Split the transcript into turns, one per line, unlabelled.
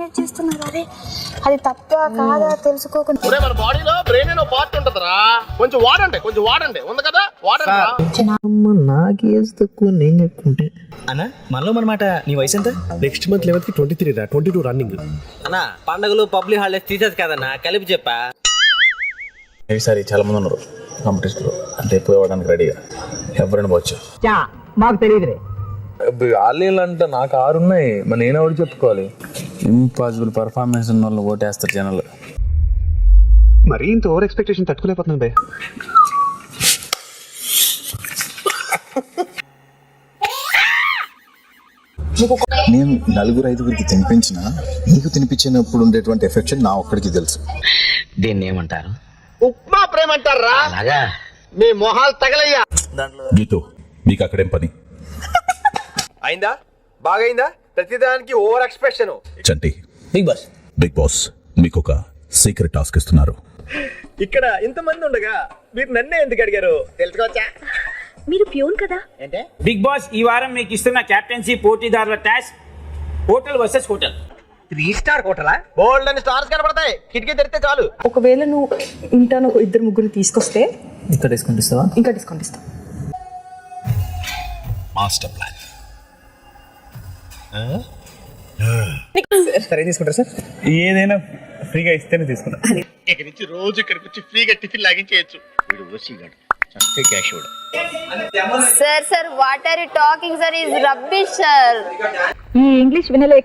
Dominate చేస్తున్నారు. అరే అది తప్ప కాదా తెలుసుకోకుండా
మన బాడీలో బ్రెయిన్ అనే పార్ట్ ఉంటదిరా, కొంచెం వాడండి ఉంది కదా వాడండి.
నాకేజ్ తక్కువ నేను చెప్పుకుంటే
అన్నా మనలో మనమాట. నీ వయసు ఎంత?
నెక్స్ట్ మంత్ 11th కి 23 రా, 22 రన్నింగ్.
అన్నా పండుగలు పబ్లిక్ హాలిడేస్ తీసేది కదన్నా, కలిపి చెప్పా.
ఈసారి చాలా మంది ఉన్నారు కాంపిటీషన్ లో, అంటే పోవడానికి రెడీగా ఎవరైనా పోవచ్చు.
మాకు తెలియదురే.
ఆలీలు అంటే నాకు 6 ఉన్నాయి, మరి నేను ఎవరు చెప్పుకోవాలి? ఇంపాసిబుల్ పర్ఫార్మెన్స్ ఉన్న వాళ్ళు ఓటేస్తారు జనాలు.
మరి ఇంత ఓవర్ ఎక్స్పెక్టేషన్ తట్టుకోలేకపోతున్నాను భయ్.
నేను 4-5 తినిపించిన, నీకు తినిపించినప్పుడు ఉండేటువంటి ఎఫెక్షన్ నా ఒక్కడికి తెలుసు.
దీన్ని ఏమంటారు?
ఉప్మా ప్రేమ అంటారా?
అలాగా
మీ మొహాలు తగలయ్యా.
గీతో మీకు అక్కడేం పని?
అయిందా? బాగైందా? ప్రతిదానికి ఓవర్ ఎక్స్ప్రెషన్.
చంటి, బిగ్ బాస్ మీకు ఒక సీక్రెట్ టాస్క్ ఇస్తున్నారు.
ఇక్కడ ఇంతమంది ఉండగా మీరు నన్నే ఎందుకు అడిగారు తెలుసుకోవచ్చా?
మీరు ప్యూన్ కదా.
అంటే
బిగ్ బాస్ ఈ వారం మీకు ఇస్తున్న కెప్టెన్సీ పోటీదారుల task hotel versus hotel.
3 star హోటలా? బోల్డ్ అని స్టార్స్ కనబడతాయి, కిటికీ తెరిస్తే చాలు.
ఒకవేళ నువ్వు ఇంటాను 2-3 తీసుకొస్తే
ఇంకా డిస్కౌంట్ ఇస్తావా?
ఇంకా డిస్కౌంట్ ఇస్తా.
Master plan.
సరే తీసుకుంటారు సార్. ఏదైనా ఫ్రీగా ఇస్తేనే తీసుకుంటా.
ఇక్కడి నుంచి రోజు ఇక్కడికి వచ్చి ఫ్రీగా టిఫిన్ లాగించేయచ్చు. వీడు వసీగాడు చంపే క్యాష్ కూడా.
Sir what are you talking sir? Is rubbish sir.
ఈ ఇంగ్లీష్ వినలేక